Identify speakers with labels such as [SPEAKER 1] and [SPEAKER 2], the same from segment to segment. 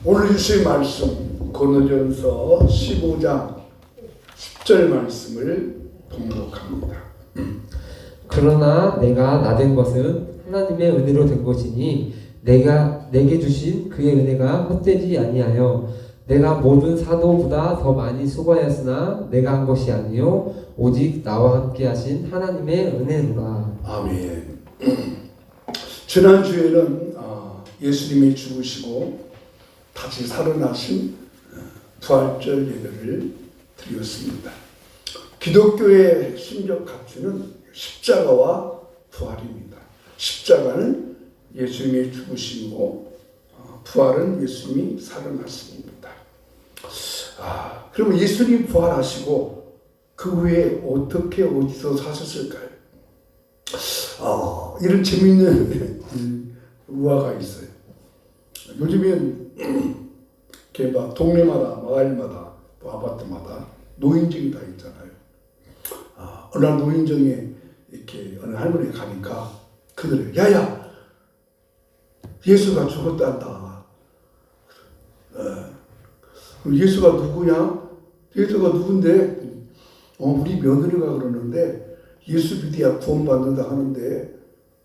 [SPEAKER 1] 오늘 주신 말씀 고린도전서 15장 10절 말씀을 봉독합니다.
[SPEAKER 2] 그러나 내가 나된 것은 하나님의 은혜로 된 것이니 내게 주신 그의 은혜가 헛되지 아니하여 내가 모든 사도보다 더 많이 수고하였으나 내가 한 것이 아니요 오직 나와 함께 하신 하나님의 은혜로라.
[SPEAKER 1] 아멘. 지난주에는 예수님이 죽으시고 다시 살아나신 부활절 예배를 드렸습니다. 기독교의 핵심적 가치는 십자가와 부활입니다. 십자가는 예수님이 죽으시고 부활은 예수님이 살아나십니다. 그러면 예수님 부활하시고 그 후에 어떻게 어디서 사셨을까요? 이런 재미있는 우화가 있어요. 요즘엔 이렇게 막 동네마다 마을마다 또 아파트마다 노인정이 다 있잖아요. 어느 날 노인정에 이렇게 어느 할머니가 가니까 그들이 야야 예수가 죽었단다. 예수가 누구냐? 예수가 누군데? 우리 며느리가 그러는데 예수 믿어야 구원받는다 하는데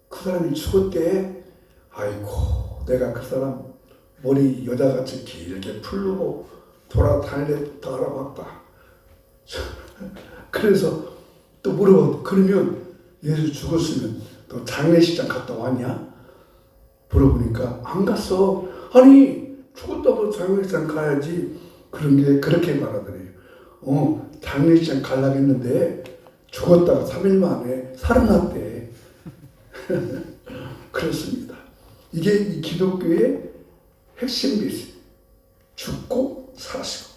[SPEAKER 1] 그 사람이 죽었대. 아이고 내가 그 사람 머리 여자같이 길게 풀르고 돌아다닐때부터 알아봤다. 그래서 또 물어봐. 그러면 예수 죽었으면 또 장례식장 갔다 왔냐? 물어보니까 안 갔어. 아니 죽었다고 장례식장 가야지. 그렇게 말하더래요. 장례식장 가려고 했는데 죽었다가 3일 만에 살아났대. 그렇습니다. 이게 이 기독교의 핵심 메시지. 죽고 사시고.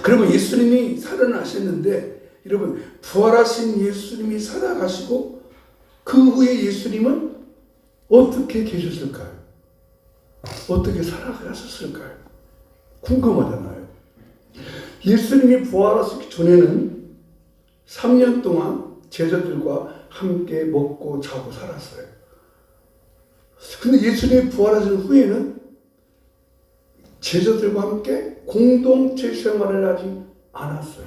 [SPEAKER 1] 그리고 예수님이 살아나셨는데 여러분 부활하신 예수님이 살아가시고 그 후에 예수님은 어떻게 계셨을까요? 어떻게 살아가셨을까요? 궁금하잖아요. 예수님이 부활하시기 전에는 3년 동안 제자들과 함께 먹고 자고 살았어요. 근데 예수님이 부활하신 후에는 제자들과 함께 공동체 생활을 하지 않았어요.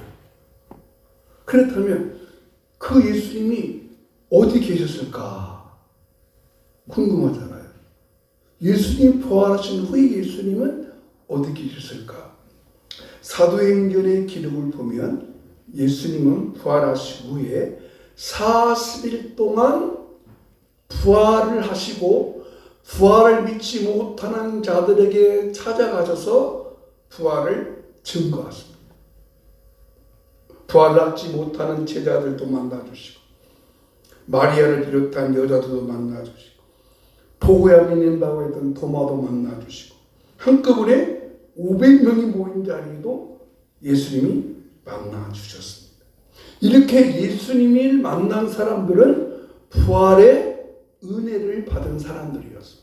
[SPEAKER 1] 그렇다면 그 예수님이 어디 계셨을까? 궁금하잖아요. 예수님 부활하신 후에 예수님은 어디 계셨을까? 사도행전의 기록을 보면 예수님은 부활하신 후에 40일 동안 부활을 하시고 부활을 믿지 못하는 자들에게 찾아가셔서 부활을 증거하십니다. 부활하지 못하는 제자들도 만나주시고 마리아를 비롯한 여자들도 만나주시고 보고야 믿는다고 했던 도마도 만나주시고 한꺼번에 500명이 모인 자리에도 예수님이 만나주셨습니다. 이렇게 예수님을 만난 사람들은 부활의 은혜를 받은 사람들이었습니다.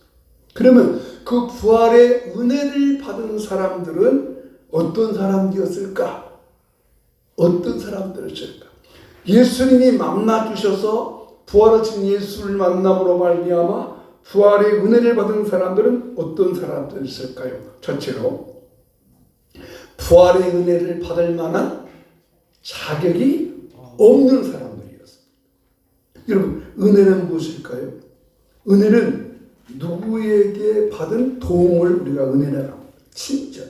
[SPEAKER 1] 그러면 그 부활의 은혜를 받은 사람들은 어떤 사람들이었을까? 어떤 사람들이었을까? 예수님이 만나주셔서 부활하신 예수를 만남으로 말미암아 부활의 은혜를 받은 사람들은 어떤 사람들이었을까요? 첫째로 부활의 은혜를 받을 만한 자격이 없는 사람들이었습니다. 여러분 은혜는 무엇일까요? 은혜는 누구에게 받은 도움을 우리가 은혜라고 합니다. 친절.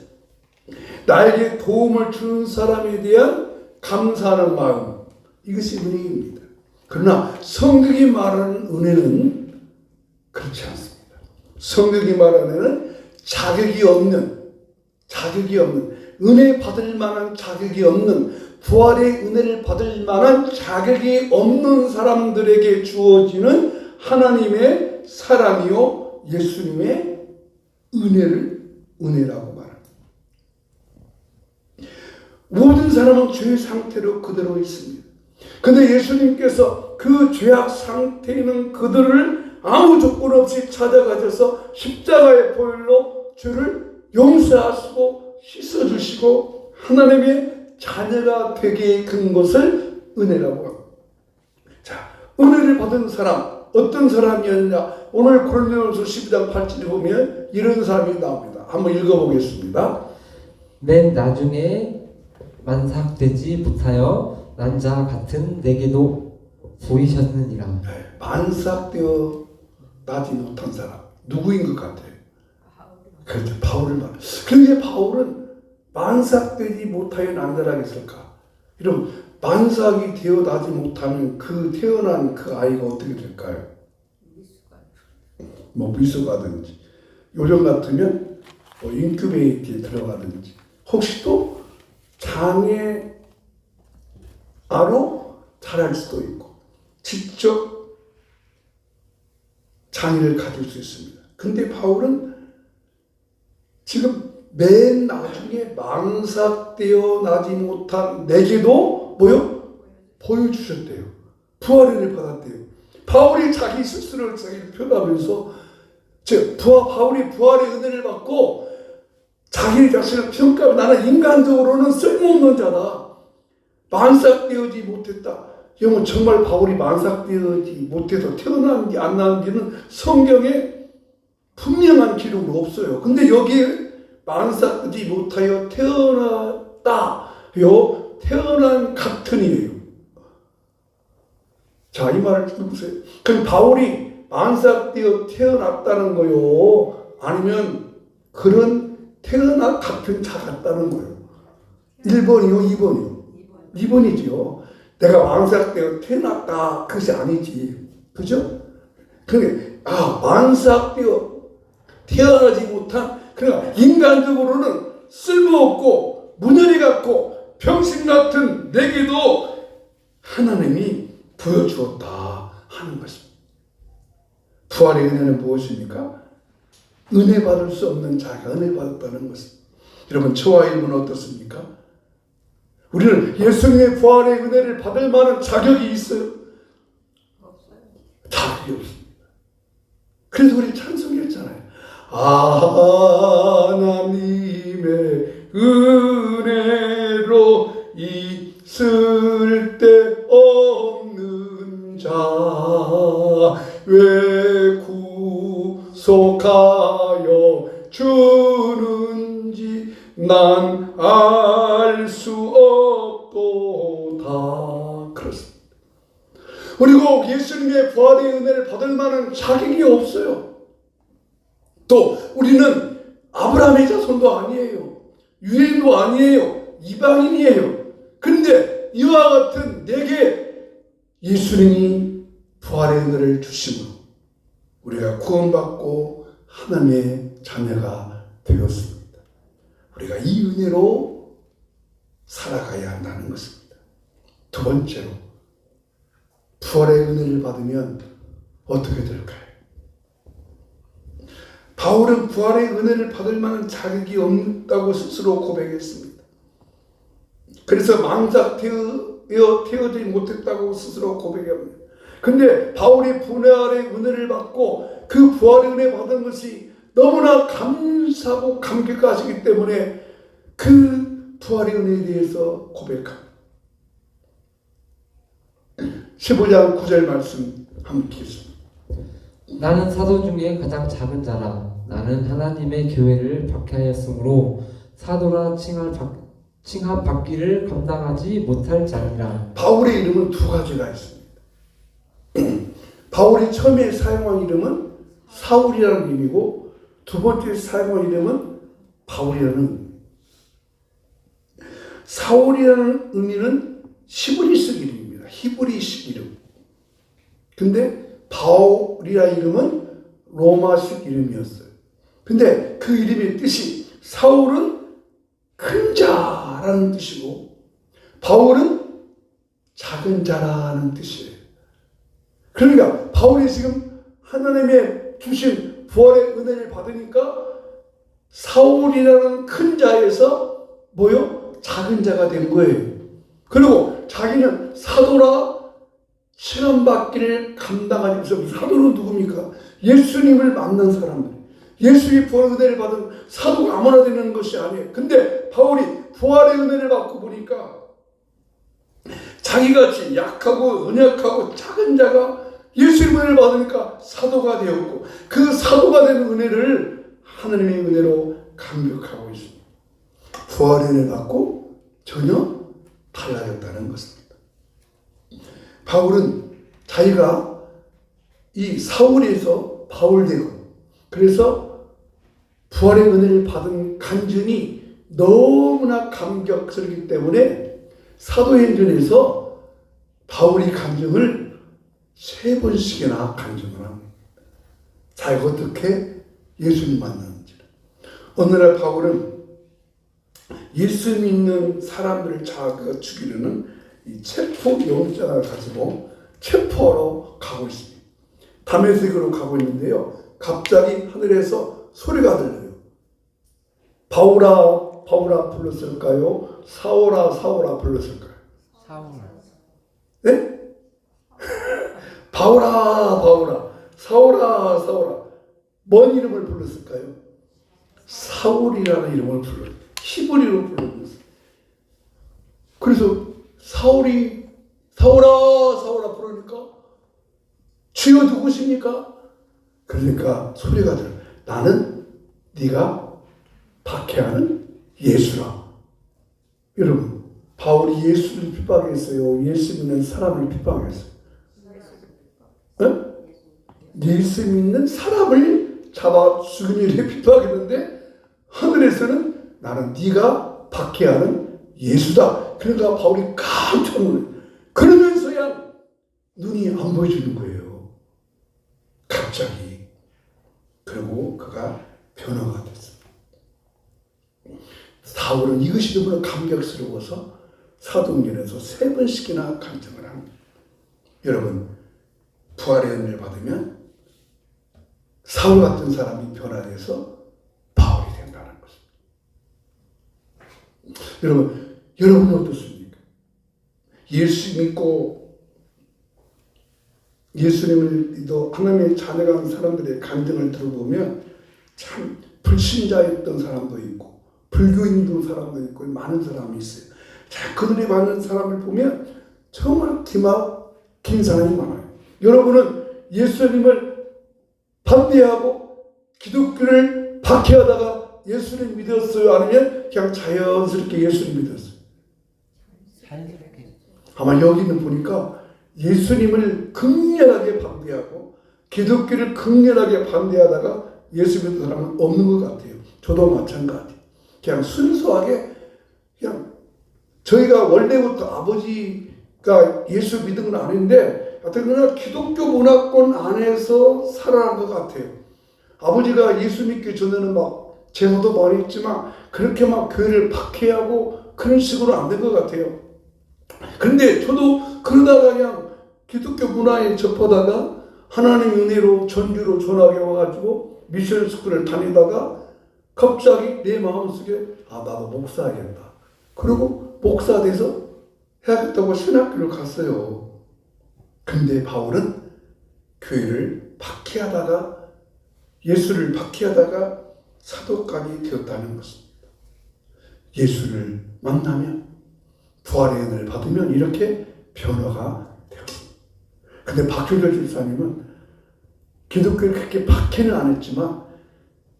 [SPEAKER 1] 나에게 도움을 주는 사람에 대한 감사하는 마음. 이것이 은혜입니다. 그러나 성경이 말하는 은혜는 그렇지 않습니다. 성경이 말하는 은혜는 자격이 없는 은혜 받을 만한 자격이 없는 부활의 은혜를 받을 만한 자격이 없는 사람들에게 주어지는 하나님의 사랑이요 예수님의 은혜라고 말합니다. 모든 사람은 죄의 상태로 그대로 있습니다. 그런데 예수님께서 그 죄악 상태에 있는 그들을 아무 조건 없이 찾아가셔서 십자가의 보혈로 죄를 용서하시고 씻어주시고 하나님의 자녀가 되게 큰 것을 은혜라고 합니다. 자, 은혜를 받은 사람 어떤 사람이었냐? 오늘 고린도전서 12장 8절에 보면 이런 사람이 나옵니다. 한번 읽어보겠습니다.
[SPEAKER 2] 맨 나중에 만삭되지 못하여 난 자 같은 내게도 보이셨느니라.
[SPEAKER 1] 만삭되어 나지 못한 사람 누구인 것 같아요? 그렇죠. 바울을 말. 그런데 바울은 만삭되지 못하여 난자라고 했을까? 이런 만삭이 되어 나지 못하는 그 태어난 그 아이가 어떻게 될까요? 뭐 미숙하든지 요즘 같으면 뭐 인큐베이터에 들어가든지 혹시 또 장애 아로 자랄 수도 있고 직접 장애를 가질 수 있습니다. 근데 바울은 지금 맨 나중에 망삭되어 나지 못한 내게도 뭐요? 보여주셨대요. 부활을 받았대요. 바울이 자기 스스로를 자기 표현하면서 바울이 부활의 은혜를 받고 자기 자신을 평가하고 나는 인간적으로는 쓸모없는 자다. 만삭되어지 못했다. 이건 정말 바울이 만삭되어지 못해서 태어난지 안 나는지는 성경에 분명한 기록은 없어요. 근데 여기에 만삭되지 못하여 태어났다. 태어난 같은이에요. 자, 이 말을 들어보세요. 그럼 바울이 만삭되어 태어났다는 거요? 아니면 그런 태어난 같은 자 같다는 거예요? 1번이요? 2번이요? 2번이죠. 내가 만삭되어 태어났다. 그것이 아니지. 그죠? 그게, 만삭되어 태어나지 못한, 그러니까 인간적으로는 쓸모없고, 문열이 같고, 병신 같은 내게도 하나님이 보여주었다 하는 것입니다. 부활의 은혜는 무엇입니까? 은혜 받을 수 없는 자가 은혜 받았다는 것입니다. 여러분, 저와 여러분은 어떻습니까? 우리는 예수님의 부활의 은혜를 받을 만한 자격이 있어요? 없어요. 자격이 없습니다. 그래서 우리 찬송했잖아요. 하나님의 은혜로 있을 때 없는 자 왜 구속하여 주는지 난 알 수 없도다. 그렇습니다. 그리고 예수님의 부활의 은혜를 받을 만한 자격이 없어요. 또 우리는 아브라함의 자손도 아니에요. 유대인도 아니에요. 이방인이에요. 그런데 이와 같은 내게 예수님이 부활의 은혜를 주심으로 우리가 구원받고 하나님의 자녀가 되었습니다. 우리가 이 은혜로 살아가야 한다는 것입니다. 두 번째로 부활의 은혜를 받으면 어떻게 될까요? 바울은 부활의 은혜를 받을 만한 자격이 없다고 스스로 고백했습니다. 그래서 태어지 못했다고 스스로 고백합니다. 근데 바울이 부활의 은혜를 받고 그 부활의 은혜 받은 것이 너무나 감사하고 감격하시기 때문에 그 부활의 은혜에 대해서 고백합니다. 15장 9절 말씀 한번 읽겠습니다.
[SPEAKER 2] 나는 사도 중에 가장 작은 자라. 나는 하나님의 교회를 박해하였으므로 사도라 칭함받기를 감당하지 못할 자니라.
[SPEAKER 1] 바울의 이름은 두 가지가 있습니다. 바울이 처음에 사용한 이름은 사울이라는 이름이고 두 번째 사용한 이름은 바울이라는 의미. 사울이라는 의미는 히브리식 이름입니다. 히브리식 이름. 근데 바울이라는 이름은 로마식 이름이었어요. 근데 그 이름의 뜻이 사울은 큰 자라는 뜻이고 바울은 작은 자라는 뜻이에요. 그러니까 바울이 지금 하나님의 주신 부활의 은혜를 받으니까 사울이라는 큰 자에서 작은 자가 된 거예요. 그리고 자기는 사도라 시험받기를 감당하지 못해서 사도는 누굽니까? 예수님을 만난 사람들. 예수의 부활의 은혜를 받은 사도가 아무나 되는 것이 아니에요. 근데 바울이 부활의 은혜를 받고 보니까 자기같이 약하고 연약하고 작은 자가 예수의 은혜를 받으니까 사도가 되었고 그 사도가 된 은혜를 하나님의 은혜로 감격하고 있습니다. 부활의 은혜를 받고 전혀 달라졌다는 것입니다. 바울은 자기가 이 사울에서 바울되고 그래서 부활의 은혜를 받은 간증이 너무나 감격스럽기 때문에 사도행전에서 바울이 간증을 3번씩이나 간증을 합니다. 자기가 어떻게 예수님 만났는지. 어느 날 바울은 예수 믿는 사람들을 자기가 죽이려는 이 체포 영장을 가지고 체포하러 가고 있습니다. 다메섹으로 가고 있는데요. 갑자기 하늘에서 소리가 들려요. 바울아, 바울아 불렀을까요? 사울아, 사울아 불렀을까요?
[SPEAKER 2] 사울.
[SPEAKER 1] 네? 바울아, 바울아, 사울아, 사울아. 뭔 이름을 불렀을까요? 사울이라는 이름을 불렀어요. 히브리로 불렀어요. 그래서 사울이 사울아, 사울아 부르니까 주여 누구십니까? 그러니까 소리가 들어. 나는 네가 박해하는 예수라. 여러분, 바울이 예수를 핍박했어요. 예수 믿는 사람을 핍박했어요. 네? 예수 믿는 사람을 잡아 죽은 일에 핍박했는데 하늘에서는 나는 네가 박해하는 예수다. 그러니까 바울이 깜짝 놀라요. 그러면서야 눈이 안 보여주는 거예요. 갑자기. 그리고 그가 변화가 됐습니다. 사울은 이것이 너무나 감격스러워서 사도행전에서 3번씩이나 간증을 합니다. 여러분, 부활의 은혜를 받으면 사울 같은 사람이 변화돼서 바울이 된다는 것입니다. 여러분은 어떻습니까? 예수 믿고 예수님을 믿어 하나님의 자녀가 한 사람들의 간증을 들어보면 참 불신자였던 사람도 있고 불교인도 사람도 있고 많은 사람이 있어요. 자, 그들이 받는 사람을 보면 정말 기막힌 사람이 많아요. 여러분은 예수님을 반대하고 기독교를 박해하다가 예수를 믿었어요? 아니면 그냥 자연스럽게 예수를 믿었어요?
[SPEAKER 2] 자연스럽게.
[SPEAKER 1] 아마 여기는 보니까 예수님을 극렬하게 반대하고 기독교를 극렬하게 반대하다가 예수 믿는 사람은 없는 것 같아요. 저도 마찬가지. 그냥 순수하게 그냥 저희가 원래부터 아버지가 예수 믿은 건 아닌데 하여튼 그냥 기독교 문화권 안에서 살아난 것 같아요. 아버지가 예수 믿기 전에는 막 제사도 많이 했지만 그렇게 막 교회를 박해하고 그런 식으로 안 된 것 같아요. 그런데 저도 그러다가 그냥 기독교 문화에 접하다가 하나님 은혜로 전주로 전학에 와가지고 미션 스쿨을 다니다가 갑자기 내 마음속에 나도 목사야겠다. 그리고 목사 돼서 해야겠다고 신학교를 갔어요. 근데 바울은 교회를 박해하다가 예수를 박해하다가 사도감이 되었다는 것입니다. 예수를 만나면 부활의 은혜를 받으면 이렇게 변화가 되었습니다. 근데 박효절 집사님은 기독교를 그렇게 박해는 안 했지만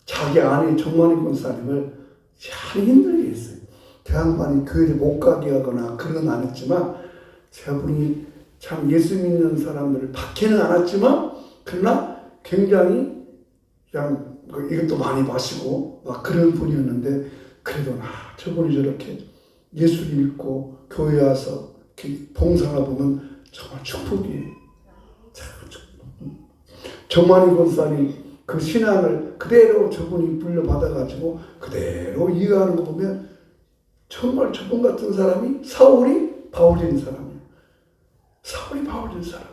[SPEAKER 1] 자기 아내 정만희 권사님을 참 힘들게 했어요. 대항반이 교회를 못 가게 하거나 그런 건 안 했지만 저분이 참 예수 믿는 사람들을 박해는 안 했지만 그러나 굉장히 그냥 이것도 많이 마시고 막 그런 분이었는데 그래도 저분이 저렇게 예수를 믿고 교회 와서 봉사가 보면 정말 축복이에요. 정만희 권사님 그 신앙을 그대로 저분이 불려받아가지고 그대로 이해하는 거 보면 정말 저분 같은 사람이 사울이 바울인 사람이에요. 사울이 바울인 사람.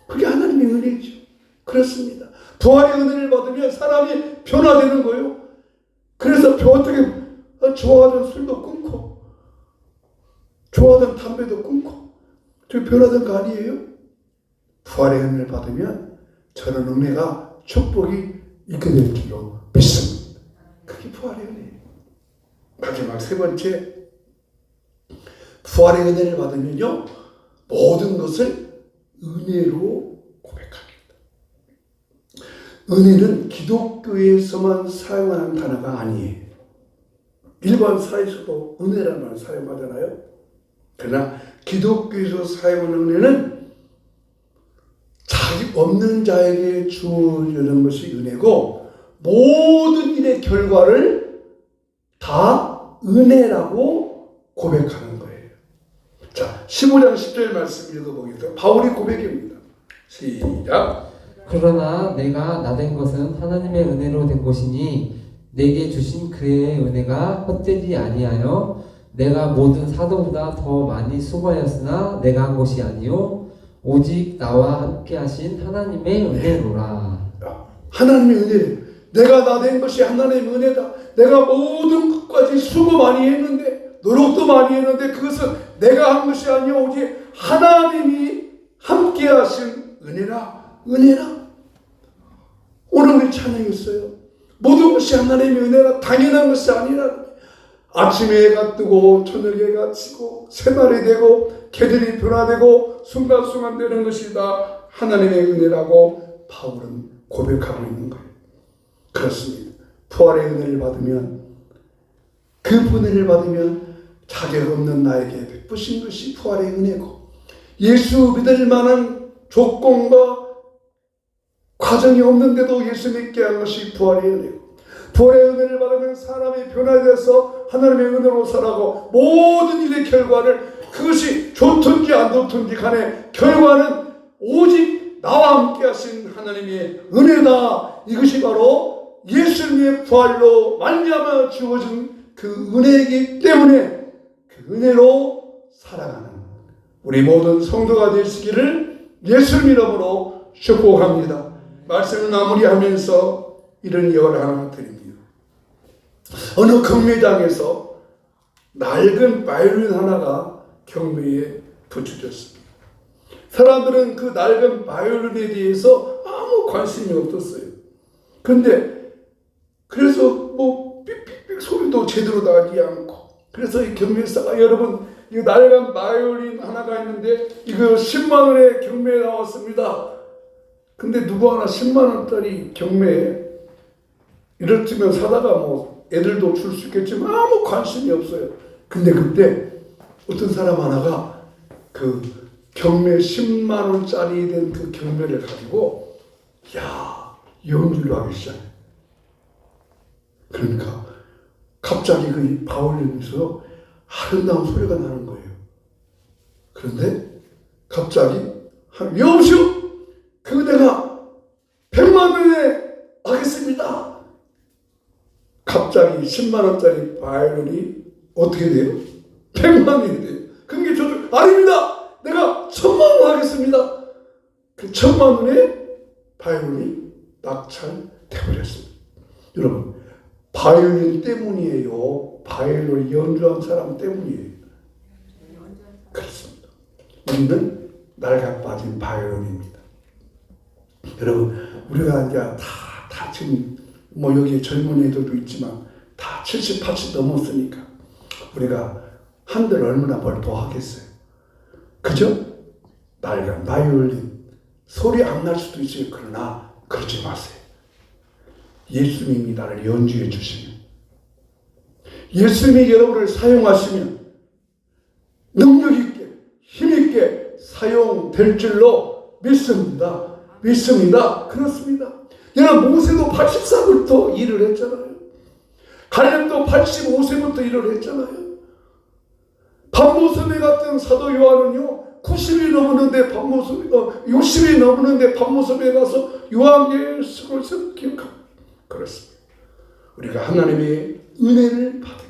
[SPEAKER 1] 그게 하나님의 은혜죠. 그렇습니다. 부활의 은혜를 받으면 사람이 변화되는 거예요. 그래서 어떻게 좋아하던 술도 끊고 좋아하던 담배도 끊고 저 변화된 거 아니에요? 부활의 은혜를 받으면 저런 은혜가 축복이 있게 될 줄로 믿습니다. 그게 부활의 은혜예요. 마지막 3번째, 부활의 은혜를 받으면요 모든 것을 은혜로 고백합니다. 은혜는 기독교에서만 사용하는 단어가 아니에요. 일반 사회에서도 은혜라는 말 사용하잖아요. 그러나 기독교에서 사용하는 은혜는 자기 없는 자에게 주어지는 것이 은혜고, 모든 일의 결과를 다 은혜라고 고백하는 거예요. 자, 15장 10절 말씀 읽어보겠습니다. 바울의 고백입니다. 시작.
[SPEAKER 2] 그러나 내가 나된 것은 하나님의 은혜로 된 것이니 내게 주신 그의 은혜가 헛되지 아니하여 내가 모든 사도보다 더 많이 수고하였으나 내가 한 것이 아니요 오직 나와 함께 하신 하나님의 은혜로라.
[SPEAKER 1] 하나님의 은혜를, 내가 나된 것이 하나님의 은혜다. 내가 모든 것까지 수고 많이 했는데, 노력도 많이 했는데 그것은 내가 한 것이 아니요 오직 하나님이 함께 하신 은혜라. 은혜라. 오늘 우리 찬양했어요. 모든 것이 하나님의 은혜라. 당연한 것이 아니라. 아침에 해가 뜨고 저녁에 해가 지고 새날이 되고 개들이 변화되고 순간순간 되는 것이 다 하나님의 은혜라고 바울은 고백하고 있는 거예요. 그렇습니다. 부활의 은혜를 받으면, 그 은혜를 받으면 자격 없는 나에게 베푸신 것이 부활의 은혜고, 예수 믿을 만한 조건과 과정이 없는데도 예수 믿게 한 것이 부활의 은혜고, 부활의 은혜를 받으면 사람이 변화되어서 하나님의 은혜로 살아가고, 모든 일의 결과를, 그것이 좋든지 안 좋든지 간에 결과는 오직 나와 함께 하신 하나님의 은혜다. 이것이 바로 예수님의 부활로 말미암아 주어진 그 은혜이기 때문에 그 은혜로 살아가는 우리 모든 성도가 되시기를 예수님 이름으로 축복합니다. 말씀을 마무리하면서 이런 예언을 하나 드립니다. 어느 경매장에서 낡은 바이올린 하나가 경매에 붙여졌습니다. 사람들은 그 낡은 바이올린에 대해서 아무 관심이 없었어요. 근데 그래서 뭐 삑삑삑 소리도 제대로 나지 않고, 그래서 이 경매사가, 여러분 이 낡은 바이올린 하나가 있는데 이거 10만 원에 경매에 나왔습니다. 근데 누구 하나 10만 원짜리 경매에 이럴 때면 사다가 뭐 애들도 줄 수 있겠지만 아무 관심이 없어요. 근데 그때 어떤 사람 하나가 그 경매 10만 원짜리 된 그 경매를 가지고 연주를 하기 시작해. 그러니까 갑자기 그 바이올린에서 아름다운 소리가 나는 거예요. 그런데 갑자기 여보시오, 그거 내가 100만 원에 하겠습니다. 갑자기 10만 원짜리 바이올린이 어떻게 돼요? 100만 원이 돼요. 그게 저도 아닙니다. 내가 1000만 원 하겠습니다. 그 1000만 원에 바이올린이 낙찰돼버렸습니다. 여러분, 바이올린 때문이에요. 바이올린 연주한 사람 때문이에요. 그렇습니다. 우리는 낡아 빠진 바이올린입니다. 여러분, 우리가 이제 다 지금 뭐 여기 젊은 애들도 있지만 다 70, 80 넘었으니까 우리가 한들 얼마나 뭘 더 하겠어요. 그죠? 낡은 바이올린 소리 안 날 수도 있어요. 그러나 그러지 마세요. 예수님이 나를 연주해 주시면, 예수님이 여러분을 사용하시면 능력 있게 힘 있게 사용될 줄로 믿습니다. 믿습니다. 그렇습니다. 여러분, 모세도 84부터 일을 했잖아요. 갈렙도 85세부터 일을 했잖아요. 밤모섬에 갔던 사도 요한은요 90이 넘었는데 60이 넘었는데 밤모섬에 가서 요한계시록을 기억합니다. 그렇습니다. 우리가 하나님의 은혜를 받으며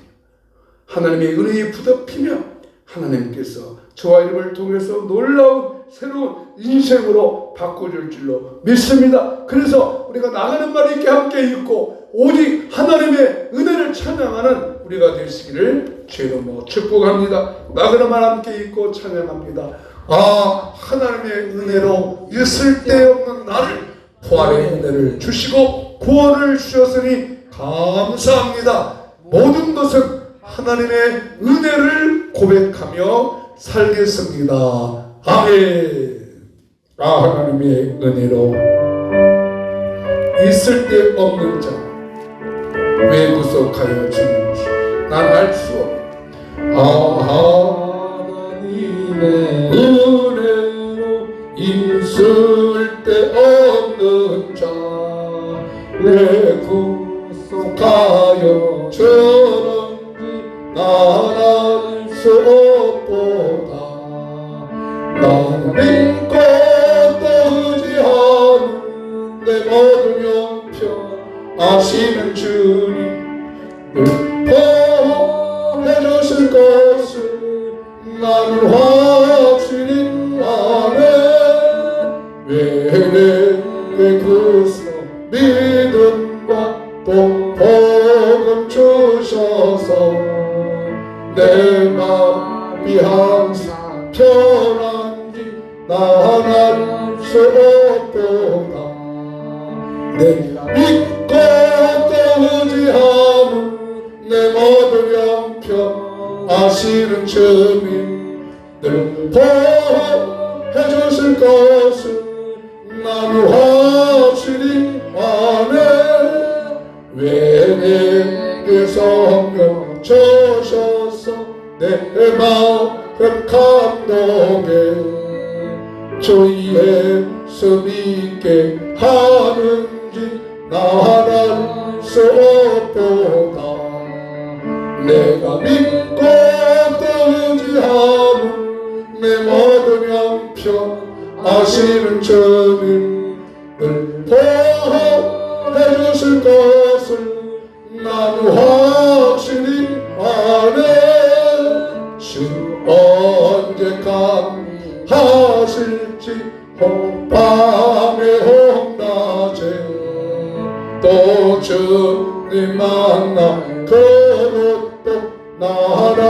[SPEAKER 1] 하나님의 은혜에 붙잡히며 하나님께서 저와 여러분을 통해서 놀라운 새로운 인생으로 바꿔줄 줄로 믿습니다. 그래서 우리가 나가는 말이 있게 함께 있고 오직 하나님의 은혜를 찬양하는 우리가 되시기를 주의 이름으로 축복합니다. 나가는 말 함께 있고 찬양합니다. 하나님의 은혜로 있을 데 없는 나를 부활의 은혜를 주시고 구원을 주셨으니 감사합니다. 모든 것은 하나님의 은혜를 고백하며 살겠습니다. 아멘. 하나님의 은혜로 있을 데 없는 자 왜 구속하여 주는지 난 알 수 없다. 하나님의 은혜로 있을 데 없는 자 왜 구속하여 저런지 난 알 수 없도다. 나는 믿고 또 의지하는 내 모든 형편 아시는 주님 보호해 주실 것을 나는 확실히 아네. 왜 내게 구속 믿음과 또 복음 주셔서 내 마음이 항상 편한지 난 알 수 없도다. 내가 믿고 또 의지하는 내 모든 형편 아시는 주님들 보호해 주실 것을 나는 확실히 아네. 왜 내게 성령 주셔서 내 마음 감동해 주의 예수 믿게 하는지 난 알 수 없도다. 내가 믿고 또 의지하는 내 모든 형편 아시는 주님을 보호해 주실 것을 나는 확실히 아네. 주 언제 강하실지 홍밤에 홍낮에 또 주님 만나 그것도 난 알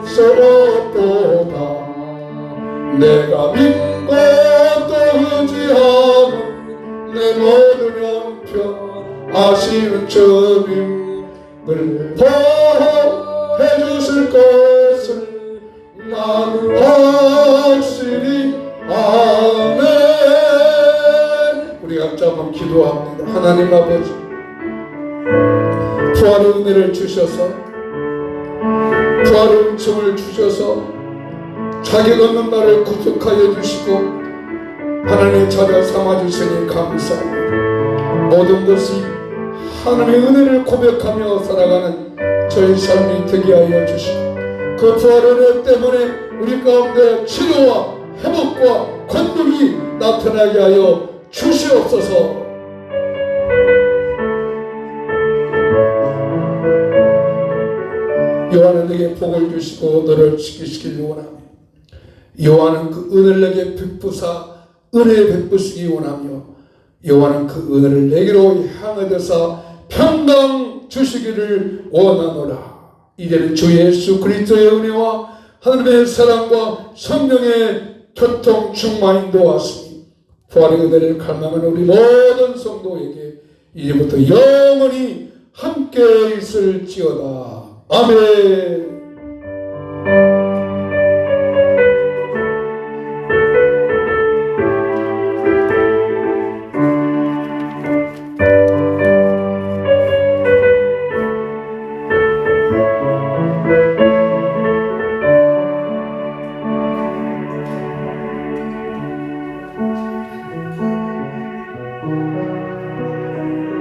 [SPEAKER 1] 수 없도다. 내가 믿고 또 의지하는 내 모든 형편 아시는 주님을 보호해 주실 것을 나는 확실히 아멘. 우리 각자 한번 기도합니다. 하나님 아버지, 부활의 은혜를 주셔서 부활의 은총을 주셔서 자격 없는 나를 구속하여 주시고 하나님의 자녀 삼아주시니 감사합니다. 모든 것이 하나님의 은혜를 고백하며 살아가는 저희 삶이 되게 하여 주시고 그 부활의 은혜 때문에 우리 가운데 치료와 회복과 권능이 나타나게 하여 주시옵소서. 요한은 내게 복을 주시고 너를 지키시길 원하며 요한은 그 은혜를 내게 베푸사 은혜 베푸시기 원하며 요한은 그 은혜를 내게로 향하여서 평강 주시기를 원하노라. 이제는 주 예수 그리스도의 은혜와 하나님의 사랑과 성령의 교통 충만히 인도하시니 부활의 은혜를 갈망하는 우리 모든 성도에게 이제부터 영원히 함께 있을지어다. 아멘.